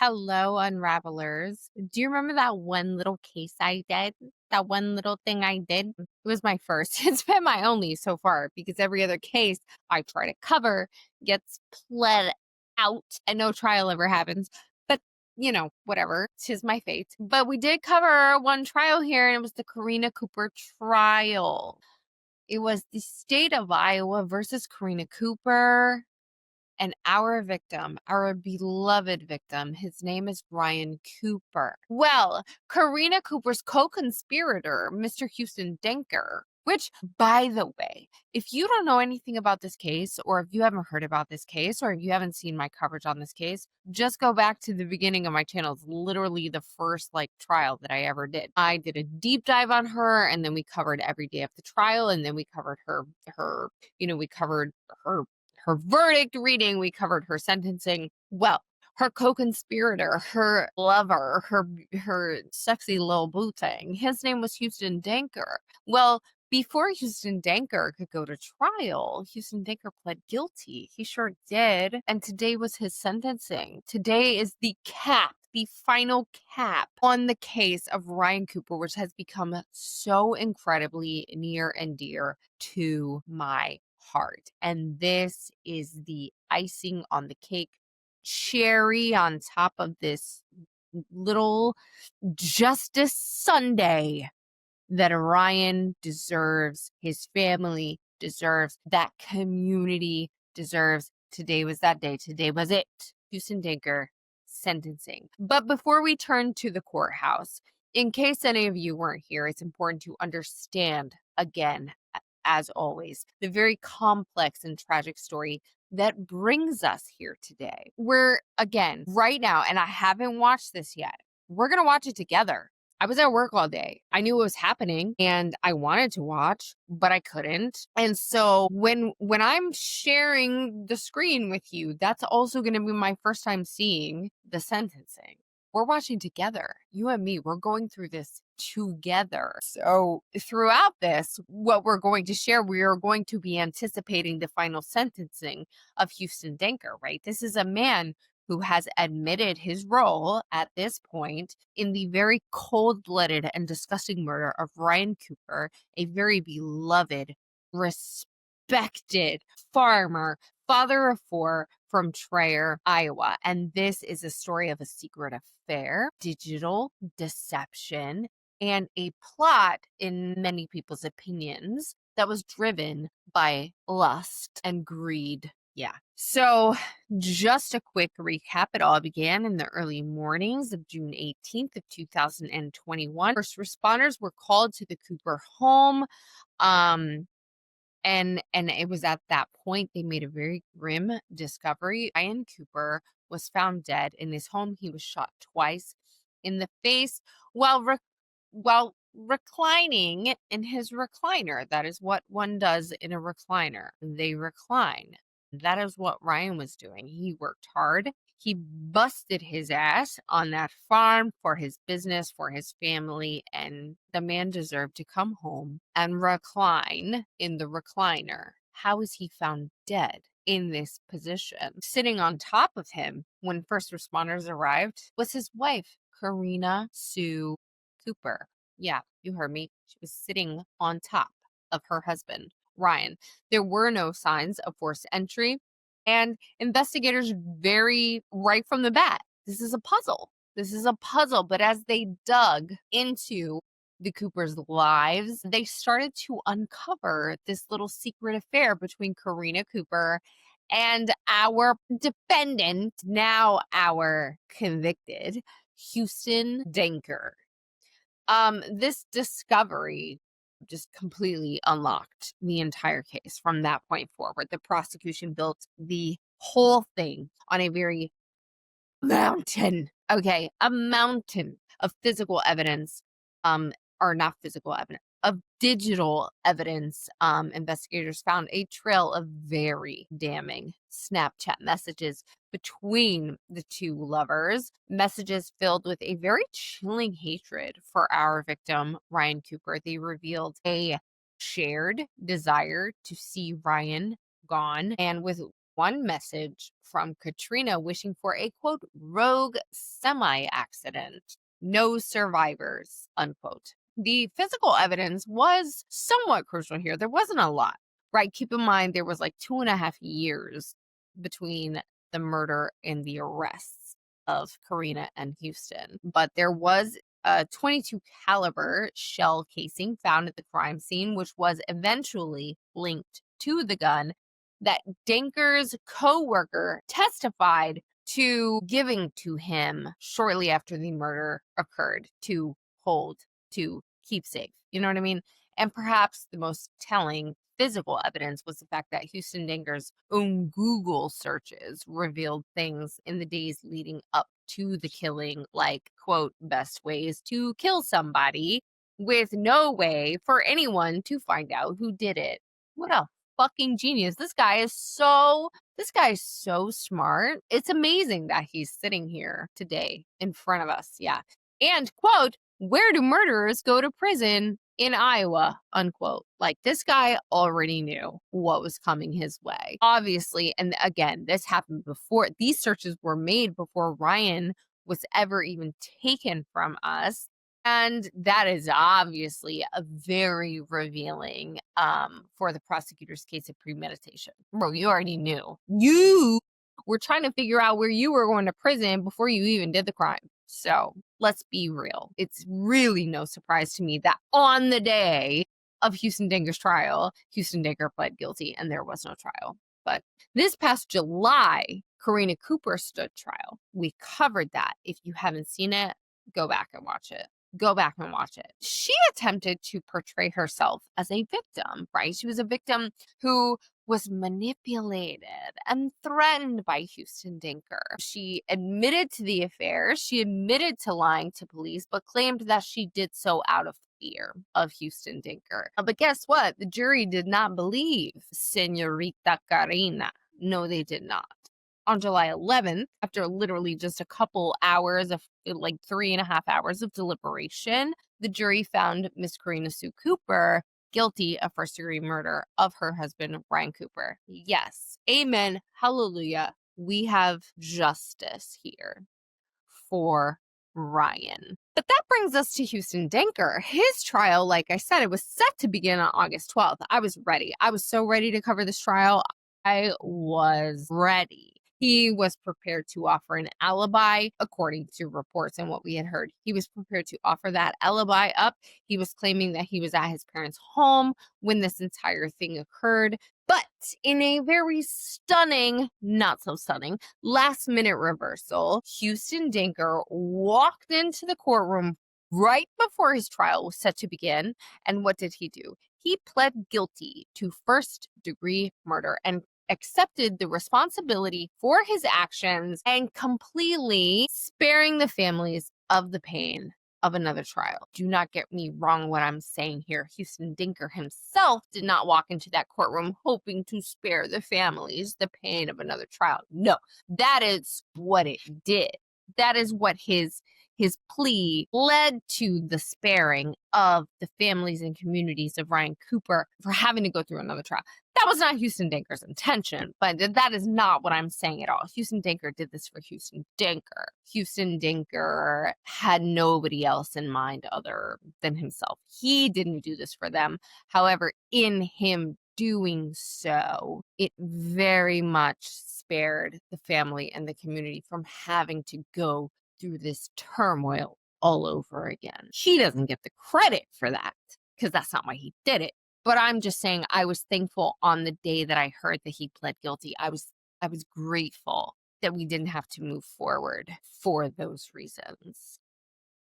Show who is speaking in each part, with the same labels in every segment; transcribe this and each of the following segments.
Speaker 1: Hello, unravelers. Do you remember that one little case I did? That one little thing I did? It was my first. It's been my only so far because every other case I try to cover gets pled out and no trial ever happens. But, whatever. 'Tis my fate. But we did cover one trial here, and it was the Karina Cooper trial. It was the state of Iowa versus Karina Cooper. And our victim, our beloved victim, his name is Ryan Cooper. Well, Karina Cooper's co-conspirator, Mr. Huston Danker, which, by the way, if you don't know anything about this case, or if you haven't heard about this case, or if you haven't seen my coverage on this case, just go back to the beginning of my channel. It's literally the first trial that I ever did. I did a deep dive on her, and then we covered every day of the trial, and then we covered we covered her verdict reading, we covered her sentencing. Well, her co-conspirator, her lover, her sexy little boo thing, his name was Huston Danker. Well, before Huston Danker could go to trial, Huston Danker pled guilty. He sure did. And today was his sentencing. Today is the final cap on the case of Ryan Cooper, which has become so incredibly near and dear to my heart. And this is the icing on the cake, cherry on top of this little Justice Sunday that Ryan deserves, his family deserves, that community deserves. Today was that day. Today was it. Huston Danker sentencing. But before we turn to the courthouse, in case any of you weren't here, it's important to understand again, as always, the very complex and tragic story that brings us here today. We're, again, right now, and I haven't watched this yet, we're going to watch it together. I was at work all day. I knew what was happening and I wanted to watch, but I couldn't. And so when I'm sharing the screen with you, that's also going to be my first time seeing the sentencing. We're watching together. You and me, we're going through this together. So throughout this, what we're going to share, we are going to be anticipating the final sentencing of Huston Danker, right? This is a man who has admitted his role at this point in the very cold-blooded and disgusting murder of Ryan Cooper, a very beloved, respected farmer, father of four from Traer, Iowa. And this is a story of a secret affair, digital deception, and a plot, in many people's opinions, that was driven by lust and greed. Yeah. So just a quick recap. It all began in the early mornings of June 18th of 2021. First responders were called to the Cooper home. And it was at that point they made a very grim discovery. Ryan Cooper was found dead in his home. He was shot twice in the face while reclining in his recliner. That is what one does in a recliner. They recline. That is what Ryan was doing. He worked hard. He busted his ass on that farm for his business, for his family, and the man deserved to come home and recline in the recliner. How is he found dead in this position? Sitting on top of him when first responders arrived was his wife, Karina Sue Cooper. Yeah, you heard me. She was sitting on top of her husband, Ryan. There were no signs of forced entry, and investigators right from the bat, this is a puzzle. This is a puzzle, but as they dug into the Coopers' lives, they started to uncover this little secret affair between Karina Cooper and our defendant, now our convicted, Huston Danker. This discovery just completely unlocked the entire case from that point forward. The prosecution built the whole thing on a very a mountain of physical evidence, or not physical evidence, of digital evidence. Investigators found a trail of very damning Snapchat messages between the two lovers, messages filled with a very chilling hatred for our victim, Ryan Cooper. They revealed a shared desire to see Ryan gone, and with one message from Katrina wishing for a, quote, rogue semi-accident. No survivors, unquote. The physical evidence was somewhat crucial here. There wasn't a lot, right? Keep in mind, there was like 2.5 years between the murder and the arrests of Karina and Huston. But there was a .22 caliber shell casing found at the crime scene, which was eventually linked to the gun that Danker's co-worker testified to giving to him shortly after the murder occurred to hold, to keep safe. You know what I mean? And perhaps the most telling physical evidence was the fact that Huston Danker's own Google searches revealed things in the days leading up to the killing, like, quote, best ways to kill somebody, with no way for anyone to find out who did it. What a fucking genius. This guy is so smart. It's amazing that he's sitting here today in front of us. Yeah. And, quote, where do murderers go to prison? In Iowa, unquote. Like, this guy already knew what was coming his way. Obviously, and again, this happened before, these searches were made before Ryan was ever even taken from us. And that is obviously a very revealing for the prosecutor's case of premeditation. Bro, you already knew. You were trying to figure out where you were going to prison before you even did the crime. So let's be real. It's really no surprise to me that on the day of Huston Danker's trial, Huston Danker pled guilty and there was no trial. But this past July, Karina Cooper stood trial. We covered that. If you haven't seen it, go back and watch it. Go back and watch it. She attempted to portray herself as a victim, right? She was a victim who was manipulated and threatened by Huston Danker. She admitted to the affair. She admitted to lying to police, but claimed that she did so out of fear of Huston Danker. But guess what? The jury did not believe Senorita Karina. No, they did not. On July 11th, after literally just a couple hours of, like, 3.5 hours of deliberation, the jury found Miss Karina Sue Cooper guilty of first-degree murder of her husband, Ryan Cooper. Yes. Amen. Hallelujah. We have justice here for Ryan. But that brings us to Huston Danker. His trial, like I said, it was set to begin on August 12th. I was ready. I was so ready to cover this trial. I was ready. He was prepared to offer an alibi, according to reports and what we had heard. He was prepared to offer that alibi up. He was claiming that he was at his parents' home when this entire thing occurred. But in a very stunning, not so stunning, last-minute reversal, Huston Danker walked into the courtroom right before his trial was set to begin. And what did he do? He pled guilty to first-degree murder and accepted the responsibility for his actions and completely sparing the families of the pain of another trial. Do not get me wrong what I'm saying here. Huston Danker himself did not walk into that courtroom hoping to spare the families the pain of another trial. No, that is what it did. That is what his plea led to, the sparing of the families and communities of Ryan Cooper for having to go through another trial. That was not Huston Danker's intention, but that is not what I'm saying at all. Huston Danker did this for Huston Danker. Huston Danker had nobody else in mind other than himself. He didn't do this for them. However, in him doing so, it very much spared the family and the community from having to go through this turmoil all over again. He doesn't get the credit for that because that's not why he did it. But I'm just saying, I was thankful on the day that I heard that he pled guilty. I was grateful that we didn't have to move forward for those reasons.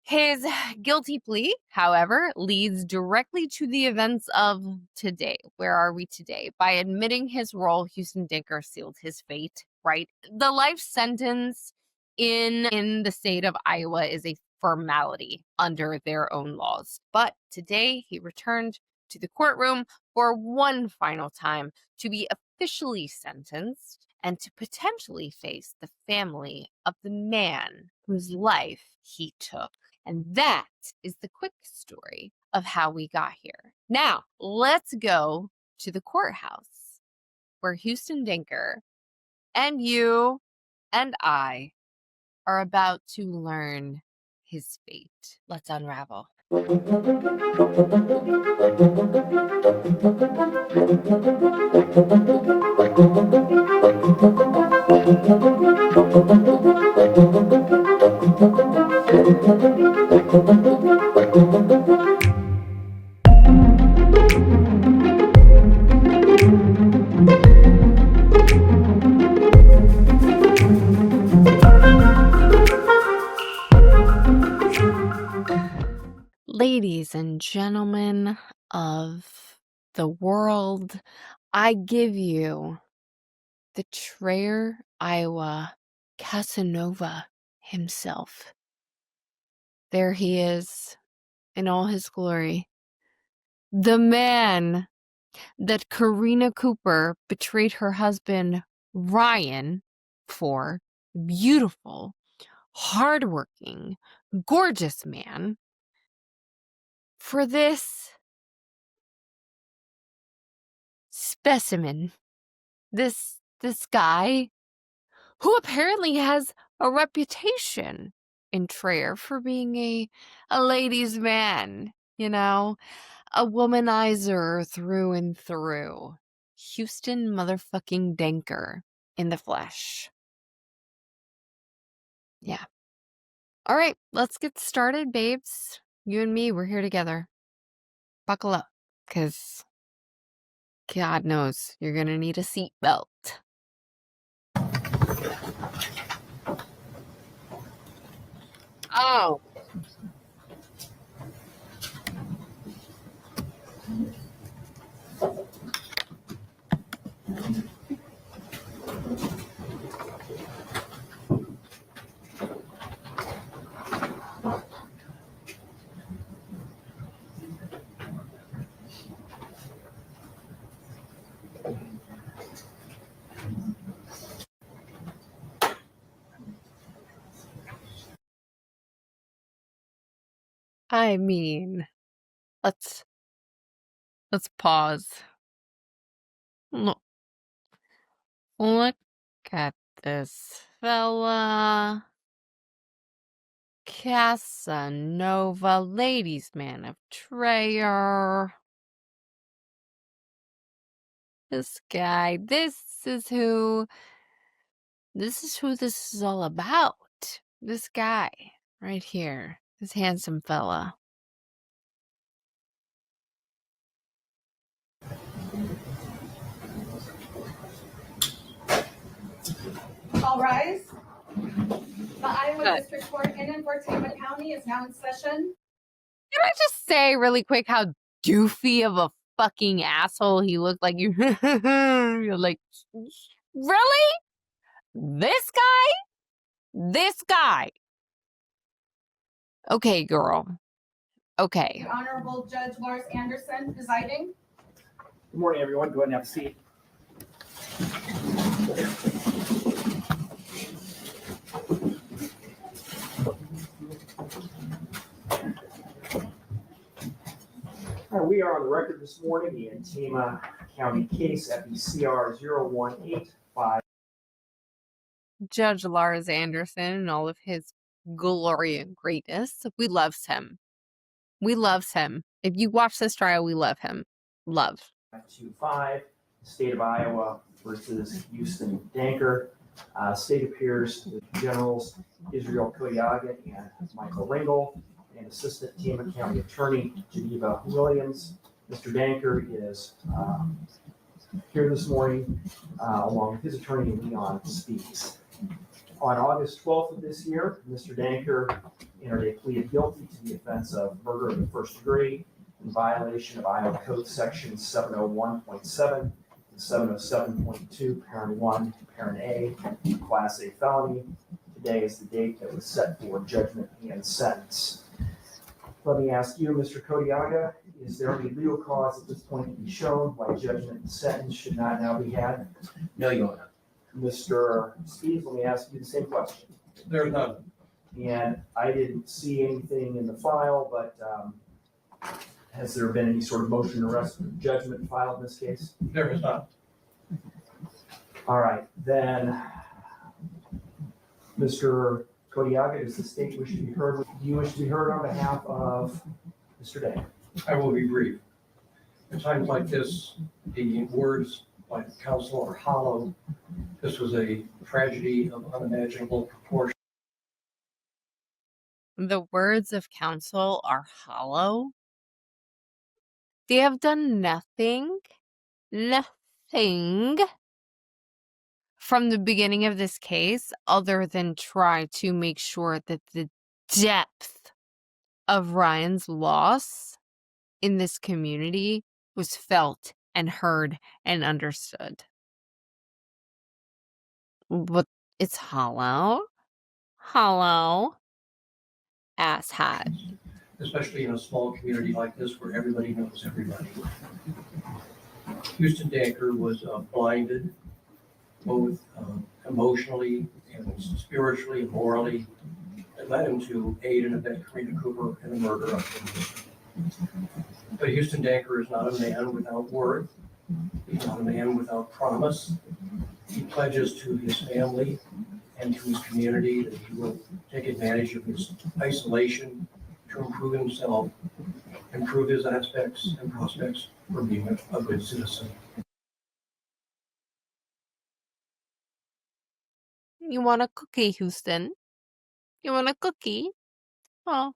Speaker 1: His guilty plea, however, leads directly to the events of today. Where are we today? By admitting his role, Huston Danker sealed his fate, right? The life sentence in the state of Iowa is a formality under their own laws. But today he returned to the courtroom for one final time to be officially sentenced and to potentially face the family of the man whose life he took. And that is the quick story of how we got here. Now, let's go to the courthouse where Huston Danker And you and I are about to learn his fate. Let's unravel. Ladies and gentlemen of the world, I give you the Traer, Iowa Casanova himself. There he is in all his glory. The man that Karina Cooper betrayed her husband Ryan for. Beautiful, hardworking, gorgeous man. For this specimen, this guy who apparently has a reputation in Traer for being a ladies' man, you know, a womanizer through and through. Huston motherfucking Danker in the flesh. Yeah. All right, let's get started, babes. You and me, we're here together. Buckle up, because God knows you're going to need a seatbelt. Oh. I mean, let's pause. Look at this fella. Casanova, ladies' man of Traer. This guy, this is who this is all about. This guy right here, this handsome fella.
Speaker 2: All rise. The Iowa District Court in Entertainment County is now in session.
Speaker 1: Can I just say really quick how doofy of a fucking asshole he looked like? You're like, really? This guy? Okay, girl. Okay.
Speaker 2: The Honorable Judge Lars Anderson presiding.
Speaker 3: Good morning, everyone. Go ahead and have a seat. We are on the record this morning in Tama County case FECR 0185.
Speaker 1: Judge Lars Anderson and all of his glory and greatness. We loves him. If you watch this trial, we love him. Love.
Speaker 3: 525, State of Iowa versus Huston Danker. State appears with Generals Israel Koyaga and Michael Ringel, and Assistant Tama County Attorney Geneva Williams. Mr. Danker is here this morning along with his attorney Leon Speaks. On August 12th of this year, Mr. Danker entered a plea of guilty to the offense of murder in the first degree in violation of Iowa Code Section 701.7 and 707.2, Parent 1, Parent A, Class A felony. Today is the date that was set for judgment and sentence. Let me ask you, Mr. Koyaga, is there any legal cause at this point to be shown why judgment and sentence should not now be had?
Speaker 4: No, Your Honor.
Speaker 3: Mr. Speeds, let me ask you the same question.
Speaker 4: There is none.
Speaker 3: And I didn't see anything in the file, but has there been any sort of motion to arrest judgment filed in this case?
Speaker 4: There is not.
Speaker 3: All right, then, Mr. Kodiaga, does the state wish to be heard? Do you wish to be heard on behalf of Mr. Danker?
Speaker 4: I will be brief. At times like this, the words by the council are hollow. This was a tragedy of unimaginable proportion.
Speaker 1: The words of counsel are hollow. They have done nothing from the beginning of this case other than try to make sure that the depth of Ryan's loss in this community was felt and heard and understood. But it's hollow. Asshat.
Speaker 4: Especially in a small community like this where everybody knows everybody. Huston Danker was blinded, both emotionally and spiritually and morally. It led him to aid and abet Karina Cooper in the murder of him. But Huston Danker is not a man without worth. He's not a man without promise. He pledges to his family and to his community that he will take advantage of his isolation to improve himself, improve his aspects and prospects for being a good citizen.
Speaker 1: You want a cookie, Huston? You want a cookie? Oh,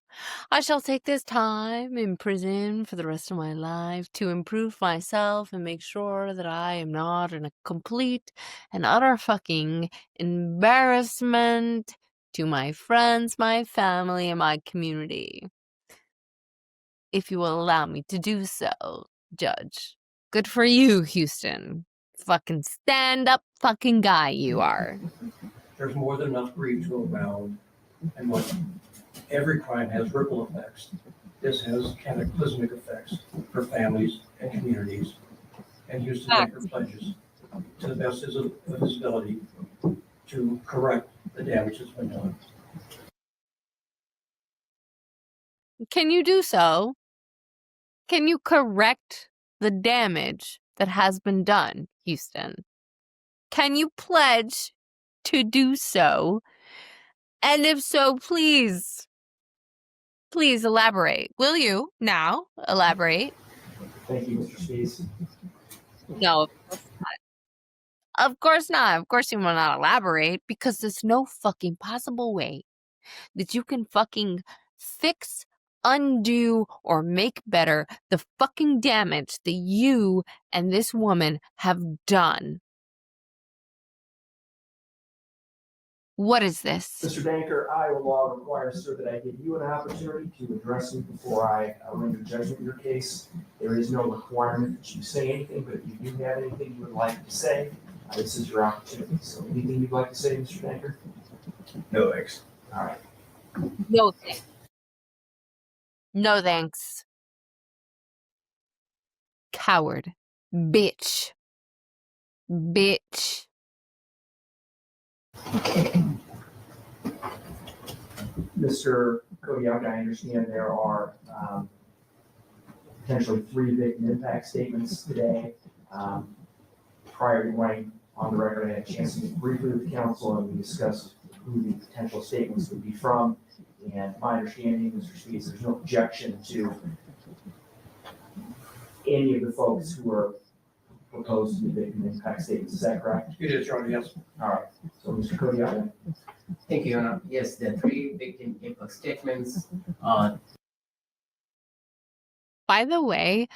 Speaker 1: I shall take this time in prison for the rest of my life to improve myself and make sure that I am not in a complete and utter fucking embarrassment to my friends, my family, and my community. If you will allow me to do so, Judge. Good for you, Huston. Fucking stand-up fucking guy you are.
Speaker 4: There's more than enough grief to go around, and what every crime has ripple effects. This has cataclysmic effects for families and communities. And Huston Danker pledges to the best of his ability to correct the damage that's been done.
Speaker 1: Can you do so? Can you correct the damage that has been done, Huston? Can you pledge to do so? And if so, please elaborate. Will you now elaborate?
Speaker 3: Thank you, Mr. Spees.
Speaker 1: No, of course not. Of course not. Of course you will not elaborate because there's no fucking possible way that you can fucking fix, undo, or make better the fucking damage that you and this woman have done. What is this?
Speaker 3: Mr. Danker, Iowa law requires, sir, that I give you an opportunity to address me before I render judgment in your case. There is no requirement that you say anything, but if you do have anything you would like to say, this is your opportunity. So anything you'd like to say, Mr. Danker?
Speaker 4: No thanks.
Speaker 3: All right.
Speaker 1: No thanks. No thanks. Coward. Bitch.
Speaker 3: Mr. Kodiak, I understand there are potentially 3 victim impact statements today. Prior to going on the record, I had a chance to meet briefly with the council and we discussed who the potential statements would be from. And my understanding, Mr. Spees, there's no objection to any of the folks who are proposed to be victim impact statements. Is that correct?
Speaker 4: It is, Your Honor, yes.
Speaker 3: All right. So, Mr. Kodiak.
Speaker 5: Thank you, Your Honor. Yes, the 3 victim impact statements.
Speaker 1: By the way,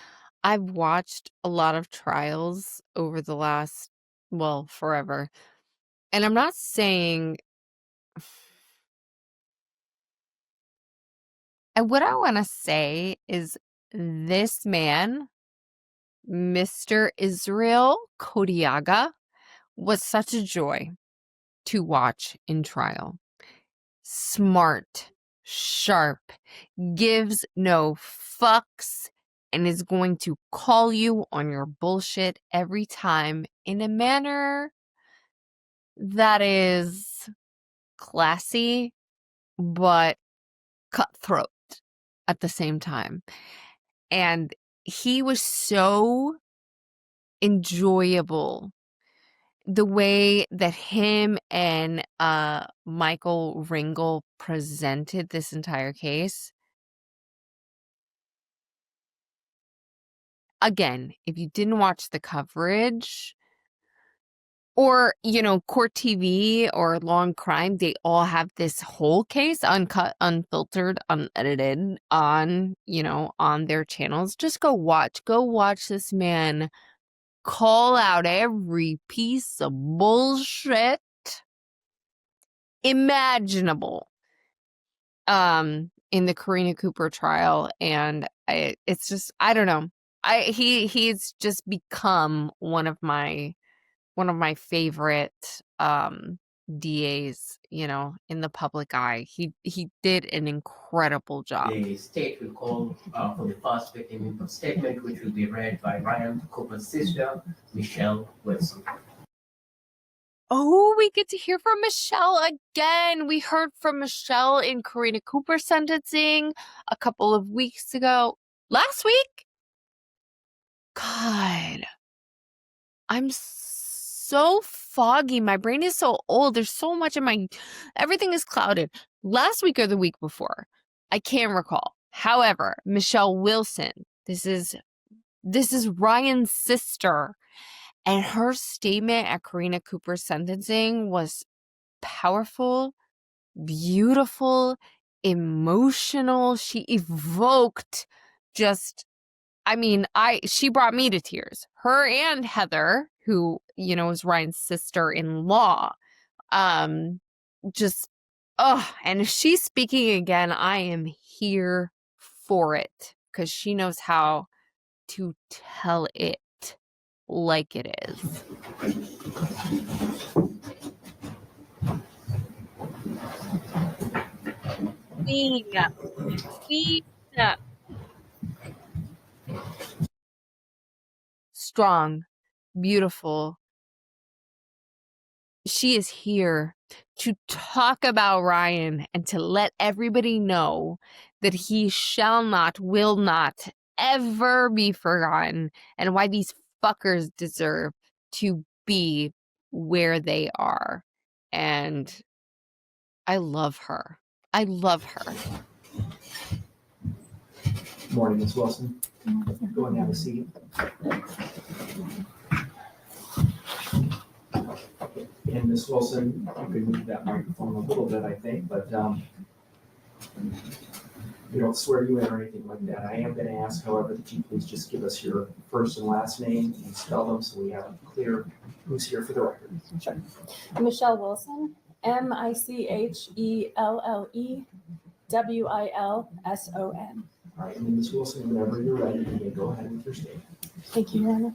Speaker 1: I've watched a lot of trials over the last, well, forever. And I'm not saying. And what I want to say is this man, Mr. Israel Kodiaga, was such a joy to watch in trial. Smart, sharp, gives no fucks, and is going to call you on your bullshit every time in a manner that is classy, but cutthroat at the same time. And he was so enjoyable the way that him and Michael Ringel presented this entire case. Again, if you didn't watch the coverage or, Court TV or Law and Crime, they all have this whole case uncut, unfiltered, unedited on their channels. Just go watch this man call out every piece of bullshit imaginable in the Karina Cooper trial, and it's just, I don't know, he's just become one of my favorite DAs, in the public eye. He did an incredible job.
Speaker 5: The state will call for the first victim input statement, which will be read by Ryan Cooper's sister, Michelle Wilson.
Speaker 1: Oh, we get to hear from Michelle again. We heard from Michelle in Karina Cooper sentencing a couple of weeks ago. Last week? God. I'm so foggy. My brain is so old. There's so much in everything is clouded. Last week or the week before, I can't recall. However, Michelle Wilson, this is Ryan's sister. And her statement at Karina Cooper's sentencing was powerful, beautiful, emotional. She evoked she brought me to tears. Her and Heather, who, is Ryan's sister-in-law. And if she's speaking again, I am here for it because she knows how to tell it like it is. Queen. Strong, beautiful. She is here to talk about Ryan and to let everybody know that he shall not, will not ever be forgotten, and why these fuckers deserve to be where they are. And I love her. I love her.
Speaker 3: Morning, Ms. Wilson. Go and have a seat. And Ms. Wilson, you could move that microphone a little bit, I think, but we don't swear you in or anything like that. I am going to ask, however, that you please just give us your first and last name and spell them so we have clear who's here for the record.
Speaker 2: Sure. Michelle Wilson, MICHELLEWILSON.
Speaker 3: All right, and then Ms. Wilson, whenever you're ready, you may go ahead with your statement.
Speaker 2: Thank you, Your Honor.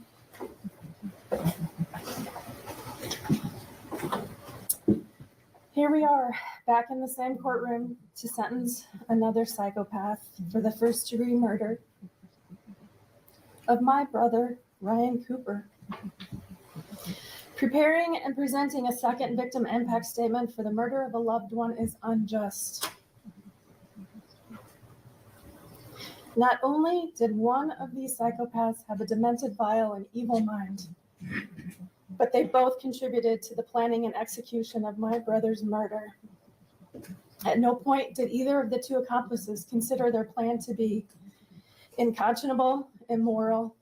Speaker 2: Here we are, back in the same courtroom to sentence another psychopath for the first-degree murder of my brother, Ryan Cooper. Preparing and presenting a second victim impact statement for the murder of a loved one is unjust. Not only did one of these psychopaths have a demented, vile, and evil mind, but they both contributed to the planning and execution of my brother's murder. At no point did either of the two accomplices consider their plan to be unconscionable, immoral,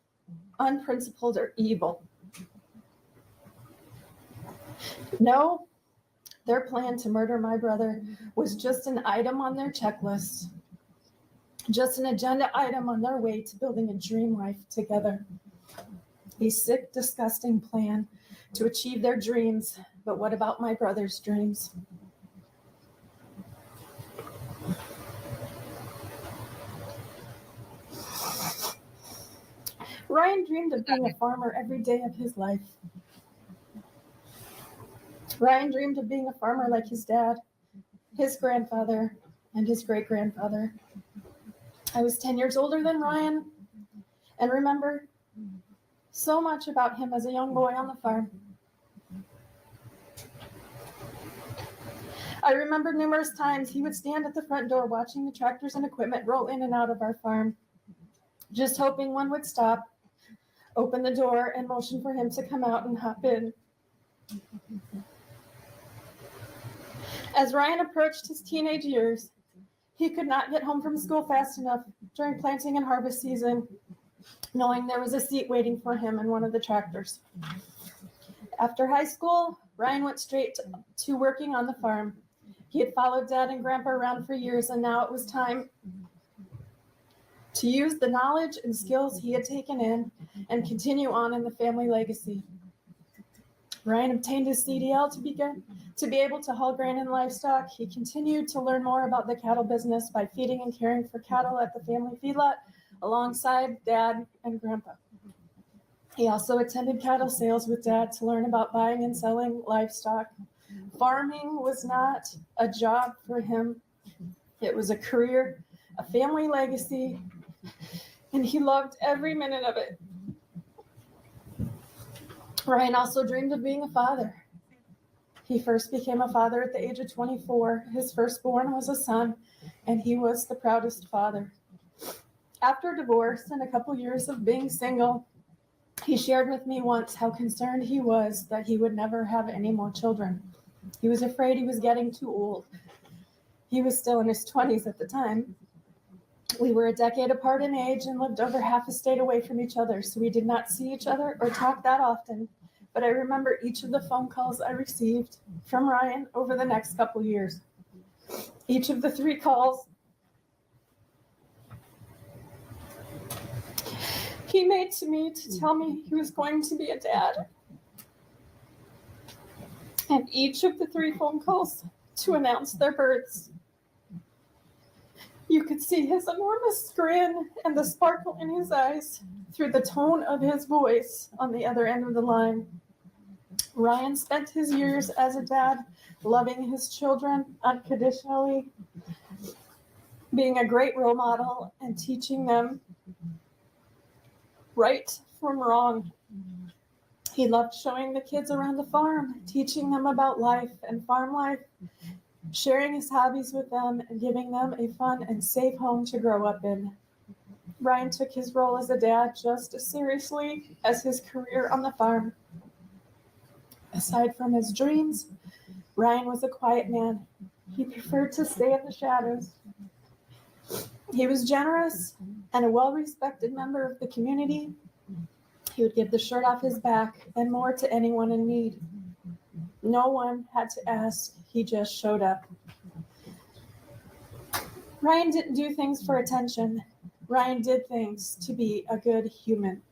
Speaker 2: unprincipled, or evil. No, their plan to murder my brother was just an item on their checklist, just an agenda item on their way to building a dream life together. A sick, disgusting plan to achieve their dreams. But what about my brother's dreams? Ryan dreamed of being a farmer every day of his life. Ryan dreamed of being a farmer like his dad, his grandfather, and his great-grandfather. I was 10 years older than Ryan and remember so much about him as a young boy on the farm. I remember numerous times he would stand at the front door watching the tractors and equipment roll in and out of our farm, just hoping one would stop, open the door, and motion for him to come out and hop in. As Ryan approached his teenage years, he could not get home from school fast enough during planting and harvest season, knowing there was a seat waiting for him in one of the tractors. After high school, Ryan went straight to working on the farm. He had followed Dad and Grandpa around for years, and now it was time to use the knowledge and skills he had taken in and continue on in the family legacy. Ryan obtained his CDL to be able to haul grain and livestock. He continued to learn more about the cattle business by feeding and caring for cattle at the family feedlot alongside Dad and Grandpa. He also attended cattle sales with Dad to learn about buying and selling livestock. Farming was not a job for him. It was a career, a family legacy, and he loved every minute of it. Ryan also dreamed of being a father. He first became a father at the age of 24. His firstborn was a son, and he was the proudest father. After divorce and a couple years of being single, he shared with me once how concerned he was that he would never have any more children. He was afraid he was getting too old. He was still in his 20s at the time. We were a decade apart in age and lived over half a state away from each other, so we did not see each other or talk that often. But I remember each of the phone calls I received from Ryan over the next couple years. Each of the 3 calls he made to me to tell me he was going to be a dad. And each of the 3 phone calls to announce their births. You could see his enormous grin and the sparkle in his eyes through the tone of his voice on the other end of the line. Ryan spent his years as a dad, loving his children unconditionally, being a great role model and teaching them right from wrong. He loved showing the kids around the farm, teaching them about life and farm life, sharing his hobbies with them, and giving them a fun and safe home to grow up in. Ryan took his role as a dad just as seriously as his career on the farm. Aside from his dreams, Ryan was a quiet man. He preferred to stay in the shadows. He was generous and a well-respected member of the community. He would give the shirt off his back and more to anyone in need. No one had to ask, he just showed up. Ryan didn't do things for attention. Ryan did things to be a good human.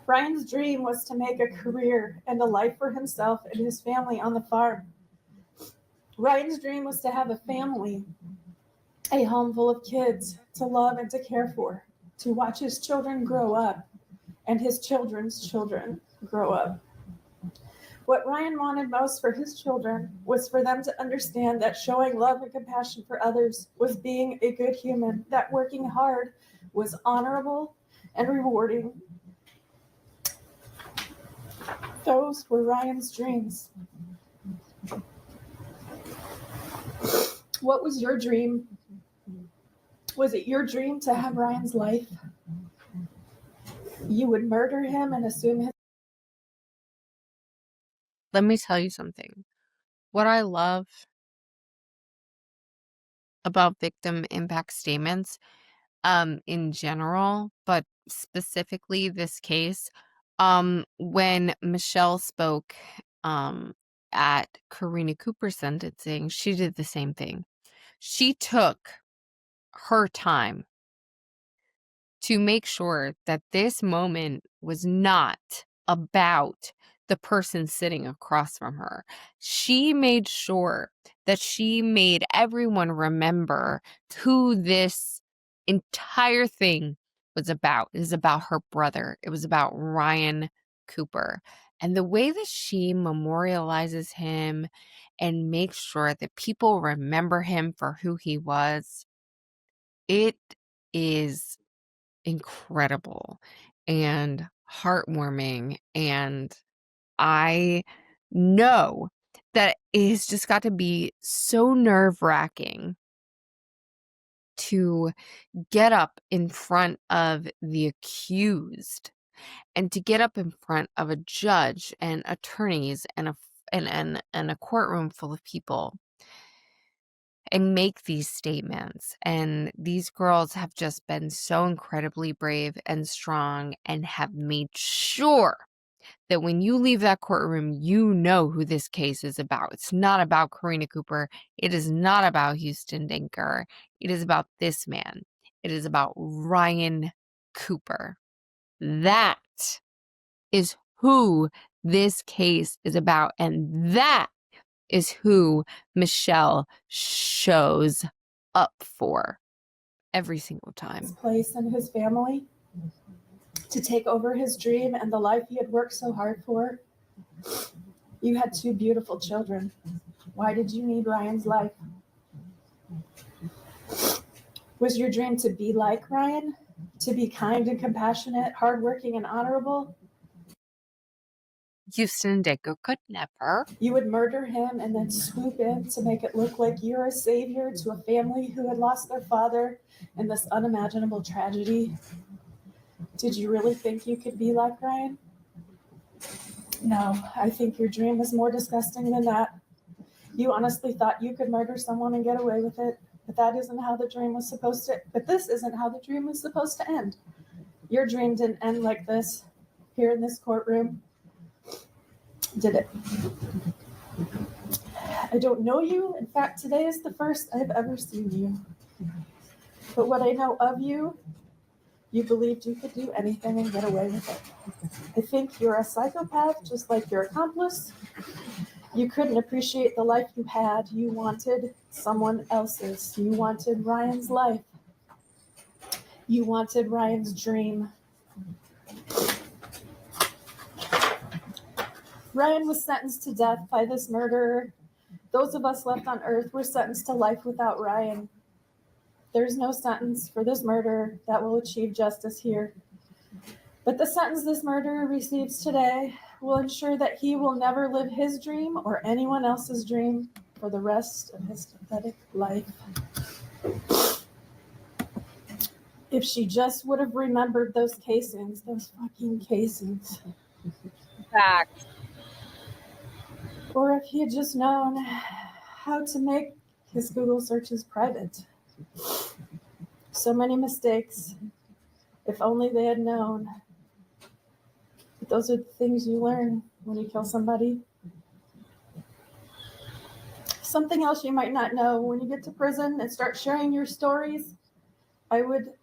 Speaker 2: Ryan's dream was to make a career and a life for himself and his family on the farm. Ryan's dream was to have a family, a home full of kids to love and to care for, to watch his children grow up and his children's children grow up. What Ryan wanted most for his children was for them to understand that showing love and compassion for others was being a good human, that working hard was honorable and rewarding. Those were Ryan's dreams. What was your dream? Was it your dream to have Ryan's life? You would murder him and assume his...
Speaker 1: Let me tell you something. What I love about victim impact statements in general, but specifically this case, when Michelle spoke at Karina Cooper sentencing, she did the same thing. She took her time to make sure that this moment was not about the person sitting across from her. She made sure that she made everyone remember who this entire thing was about. It was about her brother. It was about Ryan Cooper. And the way that she memorializes him and makes sure that people remember him for who he was, it is incredible and heartwarming. And I know that it's just got to be so nerve-wracking to get up in front of the accused And to get up in front of a judge and attorneys and a courtroom full of people and make these statements. And these girls have just been so incredibly brave and strong and have made sure that when you leave that courtroom, you know who this case is about. It's not about Karina Cooper. It is not about Huston Danker. It is about this man. It is about Ryan Cooper. That is who this case is about. And that is who Michelle shows up for every single time.
Speaker 2: His place and his family to take over his dream and the life he had worked so hard for. You had 2 beautiful children. Why did you need Ryan's life? Was your dream to be like Ryan? To be kind and compassionate, hardworking and honorable?
Speaker 1: Huston Danker could never.
Speaker 2: You would murder him and then swoop in to make it look like you're a savior to a family who had lost their father in this unimaginable tragedy. Did you really think you could be like Ryan? No, I think your dream was more disgusting than that. You honestly thought you could murder someone and get away with it, but that isn't how the dream was supposed to. But this isn't how the dream was supposed to end. Your dream didn't end like this, here in this courtroom. Did it? I don't know you. In fact, today is the first I've ever seen you. But what I know of you, you believed you could do anything and get away with it. I think you're a psychopath, just like your accomplice. You couldn't appreciate the life you had. You wanted someone else's. You wanted Ryan's life. You wanted Ryan's dream. Ryan was sentenced to death by this murderer. Those of us left on earth were sentenced to life without Ryan. There's no sentence for this murderer that will achieve justice here. But the sentence this murderer receives today will ensure that he will never live his dream or anyone else's dream for the rest of his pathetic life. If she just would have remembered those casings, those fucking casings.
Speaker 1: Fact.
Speaker 2: Or if he had just known how to make his Google searches private. So many mistakes. If only they had known. But those are the things you learn when you kill somebody. Something else you might not know, when you get to prison and start sharing your stories, I would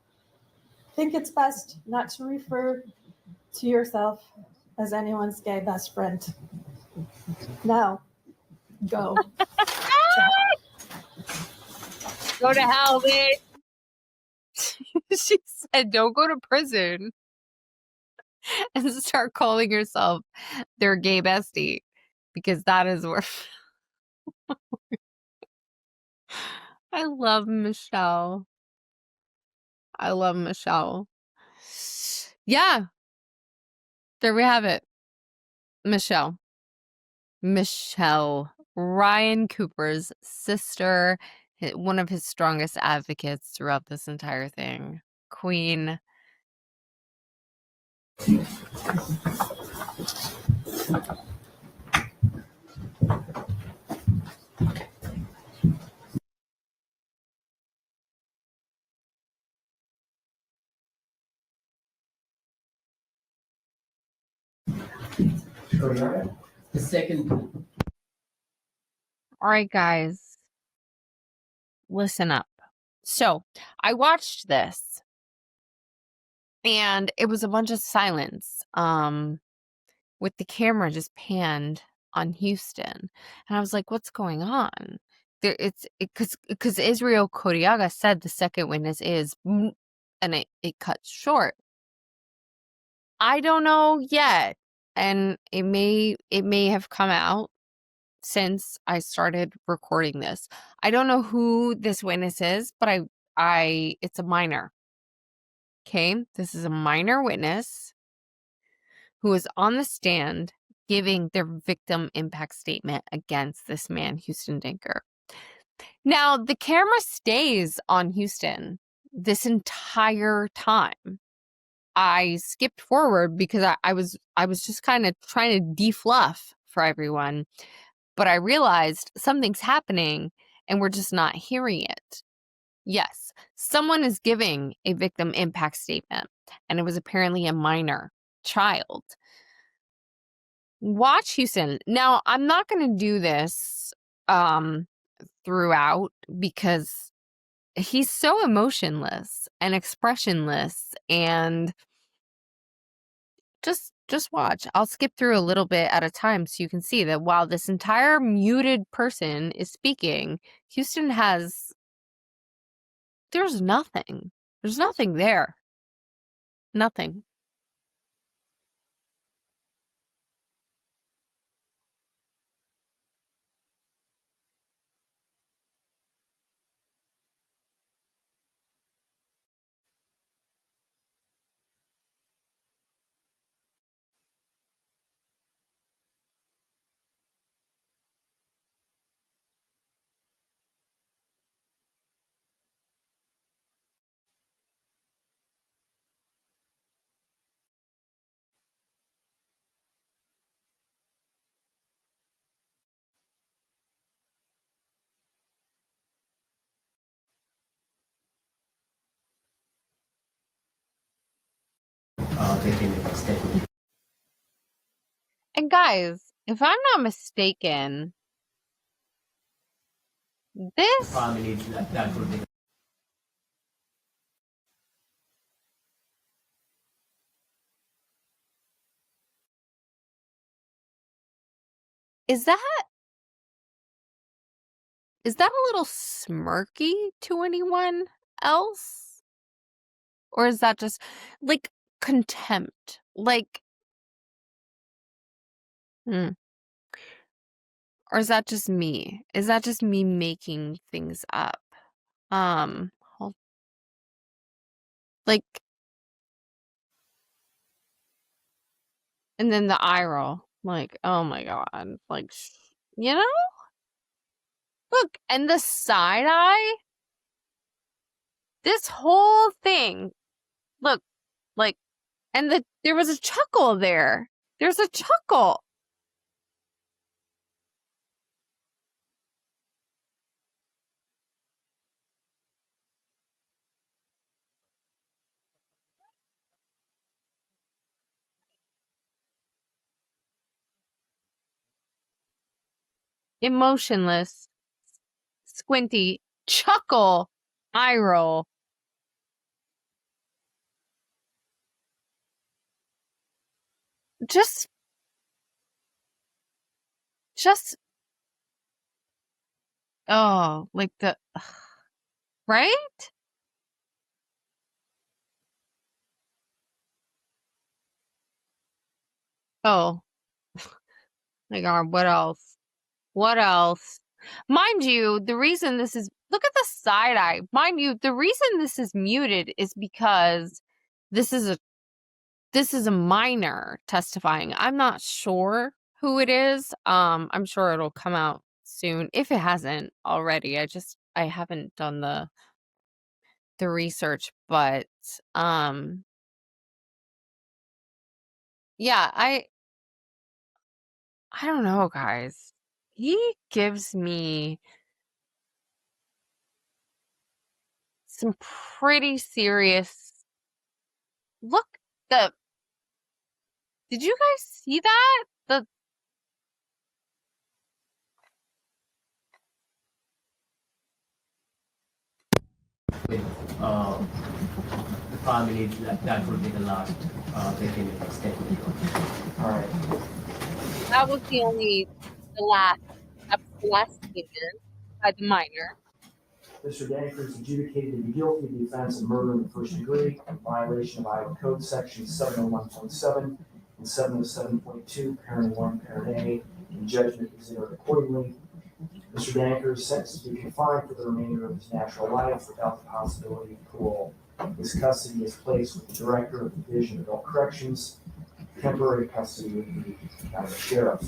Speaker 2: think it's best not to refer to yourself as anyone's gay best friend. Now, go.
Speaker 1: Go to hell, bitch. She said, don't go to prison and start calling yourself their gay bestie, because that is where I love Michelle. I love Michelle. Yeah. There we have it. Michelle, Ryan Cooper's sister, one of his strongest advocates throughout this entire thing. Queen.
Speaker 5: The second.
Speaker 1: All right, guys. Listen up. So, I watched this and it was a bunch of silence. With the camera just panned on Houston. And I was like, what's going on? Because Israel Kodiaga said the second witness is, and it cuts short. I don't know yet. And it may have come out since I started recording this. I don't know who this witness is, but it's a minor. Okay? This is a minor witness who is on the stand giving their victim impact statement against this man, Huston Danker. Now, the camera stays on Houston this entire time. I skipped forward because I was just kind of trying to defluff for everyone. But I realized something's happening and we're just not hearing it. Yes, someone is giving a victim impact statement, and it was apparently a minor child. Watch Houston. Now, I'm not going to do this throughout because he's so emotionless and expressionless, and just watch. I'll skip through a little bit at a time so you can see that while this entire muted person is speaking, Houston has there's nothing. There's nothing there. Nothing.
Speaker 5: Victim impact statement.
Speaker 1: And guys, if I'm not mistaken, this
Speaker 5: Family that would be
Speaker 1: is that a little smirky to anyone else? Or is that just like contempt? Like or is that just me? Is that just me making things up? Hold, like, and then the eye roll, like, oh my god, like, you know? Look, and the side eye, this whole thing, look, like, and there was a chuckle there. There's a chuckle. Emotionless, squinty, chuckle, eye roll. Just, oh, like right? Oh my god, what else? What else? Mind you, the reason this is, look at the side eye. Mind you, the reason this is muted is because this is a minor testifying. I'm not sure who it is. I'm sure it'll come out soon if it hasn't already. I haven't done the research, but yeah, I don't know, guys. He gives me some pretty serious look. Did you guys see that?
Speaker 5: with family that would be the last victim impact statement.
Speaker 3: All right.
Speaker 1: That was that was the last statement by the minor.
Speaker 3: Mr. Danker is adjudicated to be guilty of the offense of murder in the first degree in violation of Iowa Code Section 701.7 and 707.2, Parent 1, Parent A, and judgment is entered accordingly. Mr. Danker is sentenced to be confined for the remainder of his natural life without the possibility of parole. His custody is placed with the Director of the Division of Adult Corrections. Temporary custody with the county sheriff.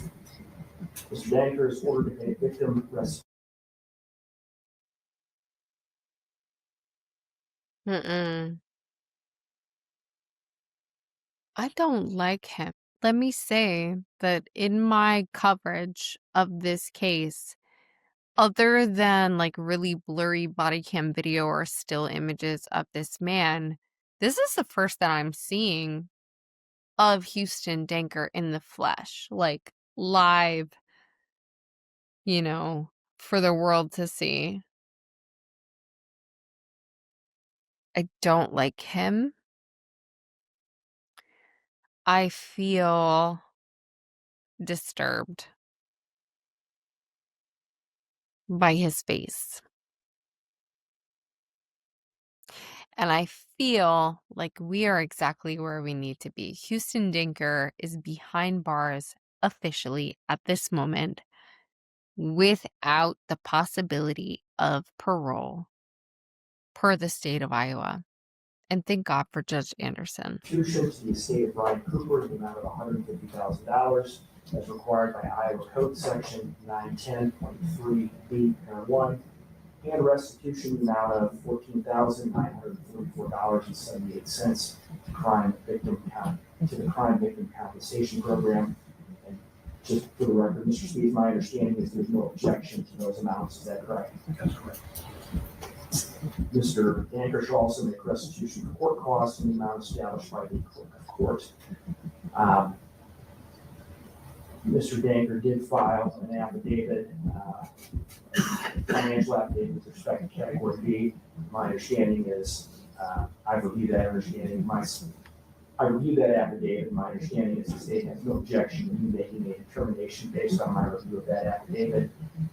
Speaker 3: Mr. Danker is ordered to pay victim restitution.
Speaker 1: I don't like him. Let me say that in my coverage of this case, other than like really blurry body cam video or still images of this man, this is the first that I'm seeing of Huston Danker in the flesh, like live, for the world to see. I don't like him. I feel disturbed by his face. And I feel like we are exactly where we need to be. Huston Danker is behind bars officially at this moment without the possibility of parole per the state of Iowa. And thank God for Judge Anderson.
Speaker 3: Restitution to the estate of Ryan Cooper in the amount of $150,000 as required by Iowa Code Section 910.3B, Parent 1, and restitution in the amount of $14,944.78 to the Crime Victim Compensation Program. And just for the record, Mr. Speed, my understanding is there's no objection to those amounts. Is that correct?
Speaker 4: That's correct.
Speaker 3: Mr. Danker shall also make restitution for court costs in the amount established by the court. Mr. Danker did file an affidavit, financial affidavit with respect to category B. My understanding is, I've reviewed that affidavit. My understanding is the state has no objection to me making a determination based on my review of that affidavit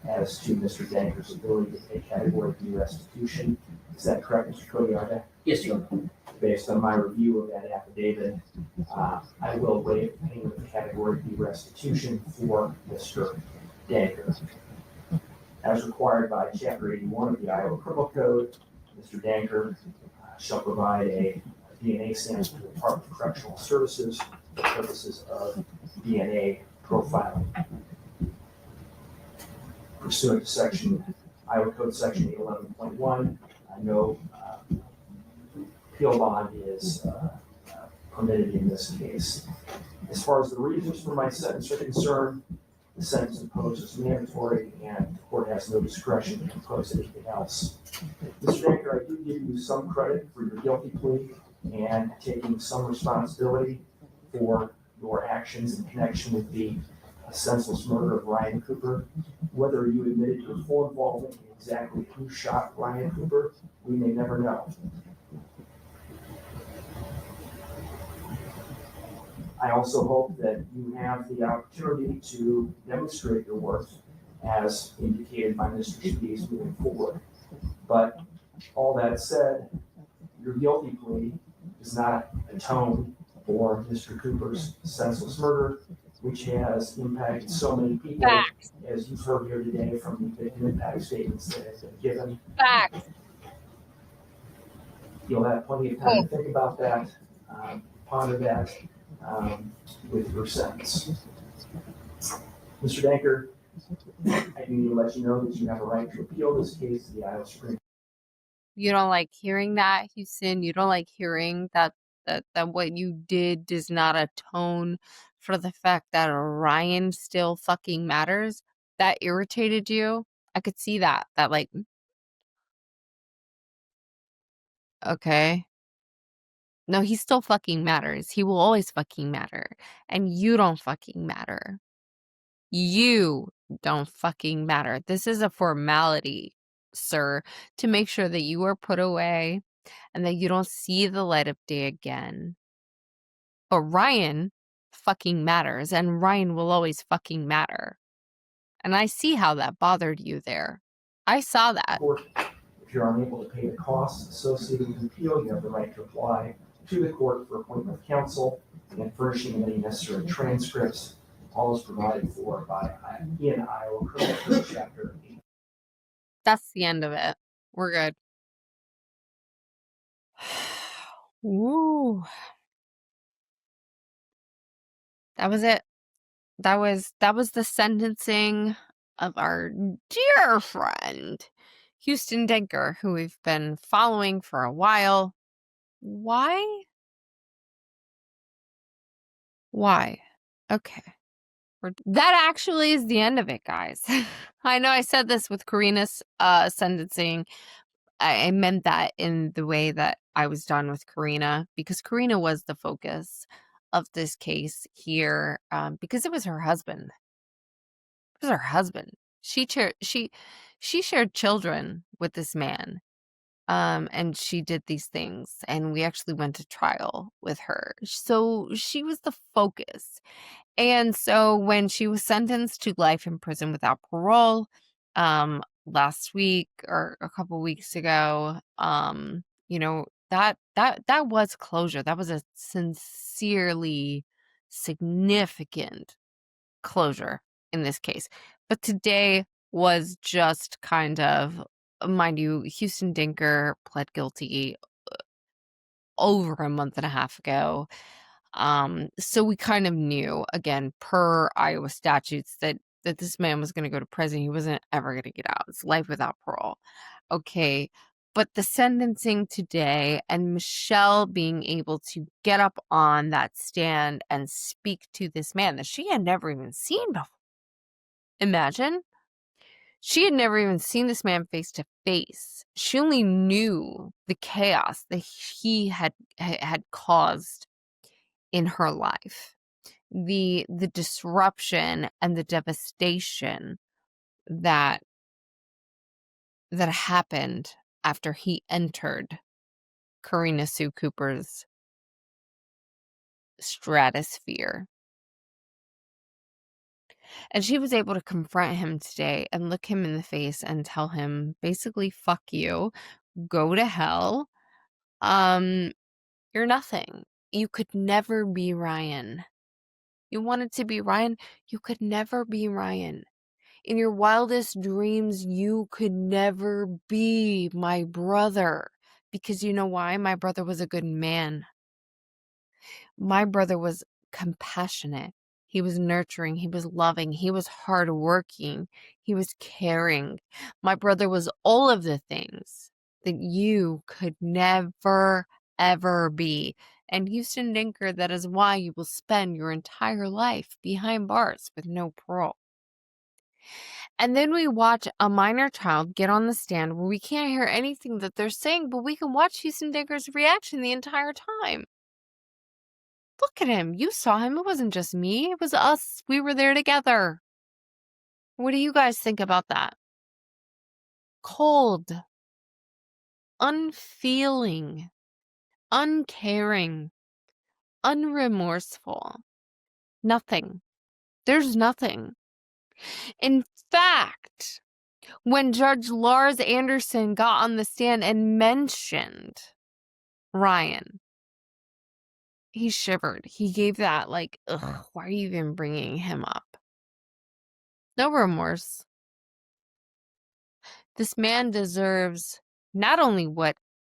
Speaker 3: as to Mr. Danker's ability to pay category B restitution. Is that correct, Mr. Kodiaga?
Speaker 5: Yes, Your Honor.
Speaker 3: Based on my review of that affidavit, I will waive the payment of category B restitution for Mr. Danker. As required by Chapter 81 of the Iowa Criminal Code, Mr. Danker shall provide a DNA sample to the Department of Correctional Services for purposes of DNA profiling. Pursuant to Iowa Code Section 811.1, I know appeal bond is permitted in this case. As far as the reasons for my sentence are concerned, the sentence imposed is mandatory and the court has no discretion to impose anything else. Mr. Danker, I do give you some credit for your guilty plea and taking some responsibility for your actions in connection with the senseless murder of Ryan Cooper. Whether you admitted your full involvement in exactly who shot Ryan Cooper, we may never know. I also hope that you have the opportunity to demonstrate your worth as indicated by Mr. Spees moving forward. But all that said, your guilty plea does not atone for Mr. Cooper's senseless murder, which has impacted so many people, as you've heard here today from the victim impact statements that have been given.
Speaker 1: Facts.
Speaker 3: You'll have plenty of time to think about that, ponder that with your sentence. Mr. Danker, I need to let you know that you have a right to appeal this case to the Iowa Supreme Court.
Speaker 1: You don't like hearing that, Huston? You don't like hearing that what you did does not atone for the fact that Ryan still fucking matters? That irritated you? I could see that. Okay. No, he still fucking matters. He will always fucking matter. And you don't fucking matter. You don't fucking matter. This is a formality, sir, to make sure that you are put away and that you don't see the light of day again. But Ryan fucking matters, and Ryan will always fucking matter. And I see how that bothered you there. I saw that.
Speaker 3: If you're unable to pay the costs associated with the appeal, you have the right to apply to the court for appointment of counsel and furnishing any necessary transcripts. All is provided for in Iowa Criminal Code Chapter 8.
Speaker 1: That's the end of it. We're good. Woo. That was it. That was the sentencing of our dear friend, Huston Danker, who we've been following for a while. Why? Why? Okay. That actually is the end of it, guys. I know I said this with Karina's sentencing. I meant that in the way that I was done with Karina, because Karina was the focus of this case here, because it was her husband. It was her husband. She shared children with this man, and she did these things, and we actually went to trial with her. So she was the focus. And so when she was sentenced to life in prison without parole, last week or a couple weeks ago, that was closure. That was a sincerely significant closure in this case. But today was just kind of, mind you, Huston Danker pled guilty over a month and a half ago. So we kind of knew, again, per Iowa statutes, that this man was going to go to prison. He wasn't ever going to get out. It's life without parole. Okay. But the sentencing today and Michelle being able to get up on that stand and speak to this man that she had never even seen before. Imagine. She had never even seen this man face to face. She only knew the chaos that he had caused in her life, the disruption and the devastation that happened after he entered Karina Sue Cooper's stratosphere. And she was able to confront him today and look him in the face and tell him basically, fuck you, go to hell. You're nothing. You could never be Ryan. You wanted to be Ryan, you could never be Ryan. In your wildest dreams, you could never be my brother. Because you know why? My brother was a good man. My brother was compassionate. He was nurturing. He was loving. He was hardworking. He was caring. My brother was all of the things that you could never, ever be. And Huston Danker, that is why you will spend your entire life behind bars with no parole. And then we watch a minor child get on the stand where we can't hear anything that they're saying, but we can watch Huston Danker's reaction the entire time. Look at him. You saw him. It wasn't just me. It was us. We were there together. What do you guys think about that? Cold, unfeeling, uncaring, unremorseful. Nothing. There's nothing. In fact, when Judge Lars Anderson got on the stand and mentioned Ryan, he shivered. He gave that, like, ugh, why are you even bringing him up? No remorse. This man deserves not only what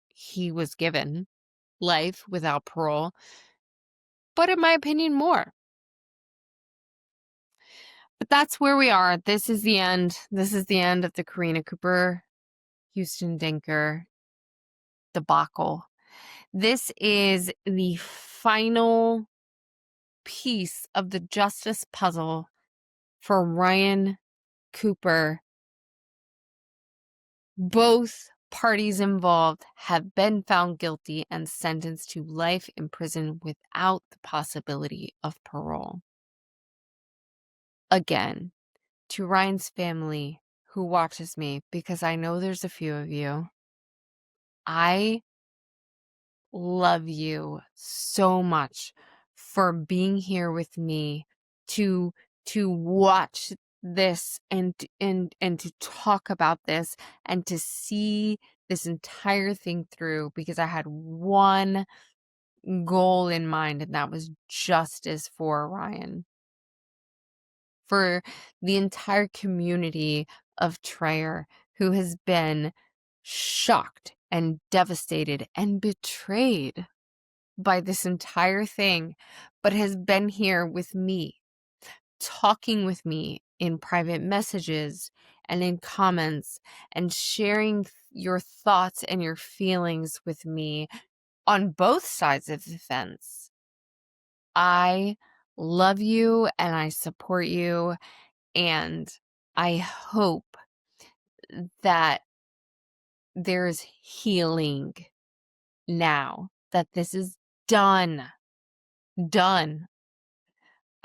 Speaker 1: he was given, life without parole, but in my opinion, more. But that's where we are. This is the end. This is the end of the Karina Cooper, Huston Danker debacle. This is the final piece of the justice puzzle for Ryan Cooper. Both parties involved have been found guilty and sentenced to life in prison without the possibility of parole. Again, to Ryan's family who watches me, because I know there's a few of you, I love you so much for being here with me to watch this and to talk about this and to see this entire thing through, because I had one goal in mind, and that was justice for Ryan, for the entire community of Traer who has been shocked and devastated and betrayed by this entire thing, but has been here with me, talking with me in private messages and in comments and sharing your thoughts and your feelings with me on both sides of the fence. I love you and I support you. And I hope that there's healing now that this is done. Done.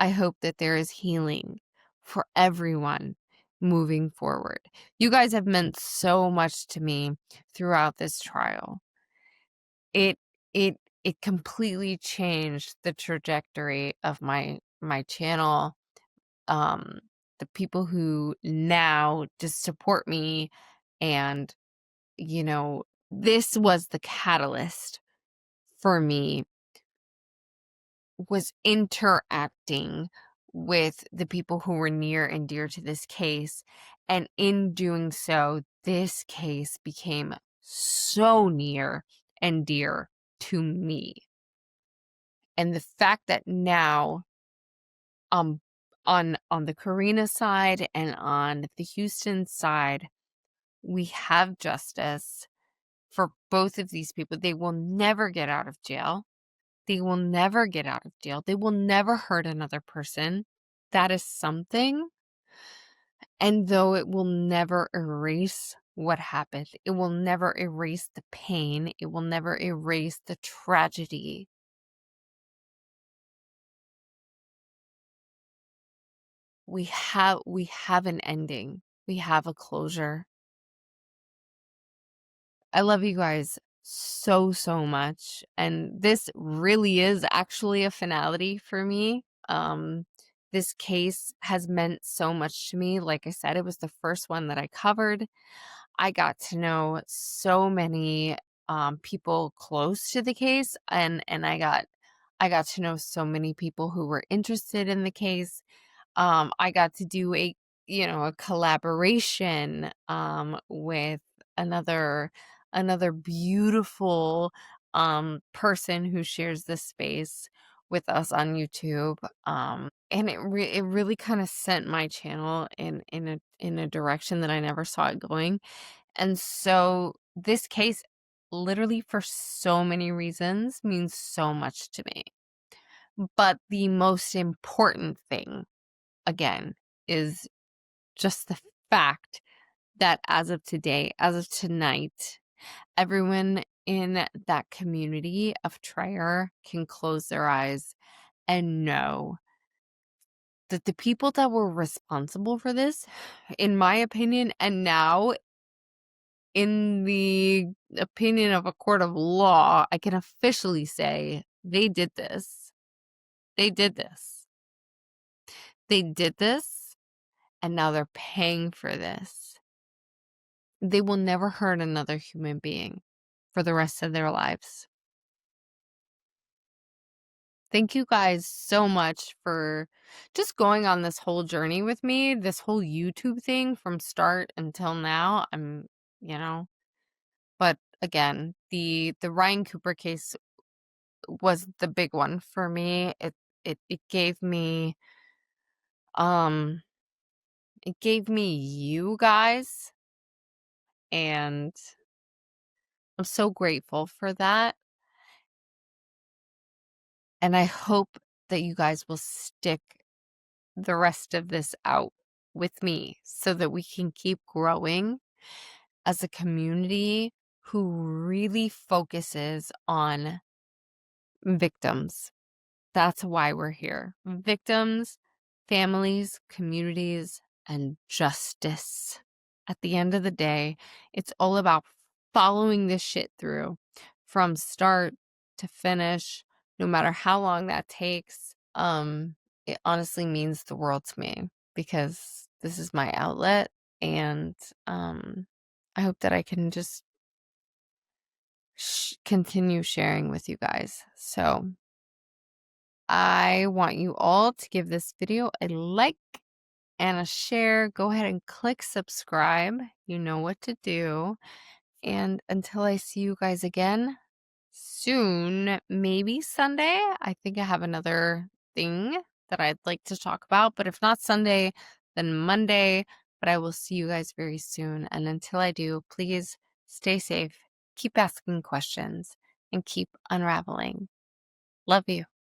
Speaker 1: I hope that there is healing for everyone moving forward. You guys have meant so much to me throughout this trial. It it it completely changed the trajectory of my channel. Um the people who now just support me, and this was the catalyst for me, was interacting with the people who were near and dear to this case. And in doing so, this case became so near and dear to me. And the fact that now, on the Karina side and on the Huston side, we have justice for both of these people. They will never get out of jail. They will never get out of jail. They will never hurt another person. That is something. And though it will never erase what happened, it will never erase the pain, it will never erase the tragedy. We have an ending. We have a closure. I love you guys so, so much. And this really is actually a finality for me. This case has meant so much to me. Like I said, it was the first one that I covered. I got to know so many people close to the case, and I got to know so many people who were interested in the case. I got to do a collaboration with another beautiful person who shares this space with us on YouTube. And it really kind of sent my channel in a direction that I never saw it going. And so this case, literally for so many reasons, means so much to me. But the most important thing, again, is just the fact that as of today, as of tonight, everyone in that community of Trier can close their eyes and know that the people that were responsible for this, in my opinion, and now in the opinion of a court of law, I can officially say they did this. They did this. They did this, and now they're paying for this. They will never hurt another human being for the rest of their lives. Thank you guys so much for just going on this whole journey with me, this whole YouTube thing from start until now. But again, the Ryan Cooper case was the big one for me. It gave me you guys, and I'm so grateful for that. And I hope that you guys will stick the rest of this out with me so that we can keep growing as a community who really focuses on victims. That's why we're here. Victims, families, communities, and justice. At the end of the day, it's all about following this shit through from start to finish, no matter how long that takes. It honestly means the world to me because this is my outlet, and I hope that I can just continue sharing with you guys. So I want you all to give this video a like and a share. Go ahead and click subscribe. You know what to do. And until I see you guys again soon, maybe Sunday, I think I have another thing that I'd like to talk about. But if not Sunday, then Monday. But I will see you guys very soon. And until I do, please stay safe, keep asking questions, and keep unraveling. Love you.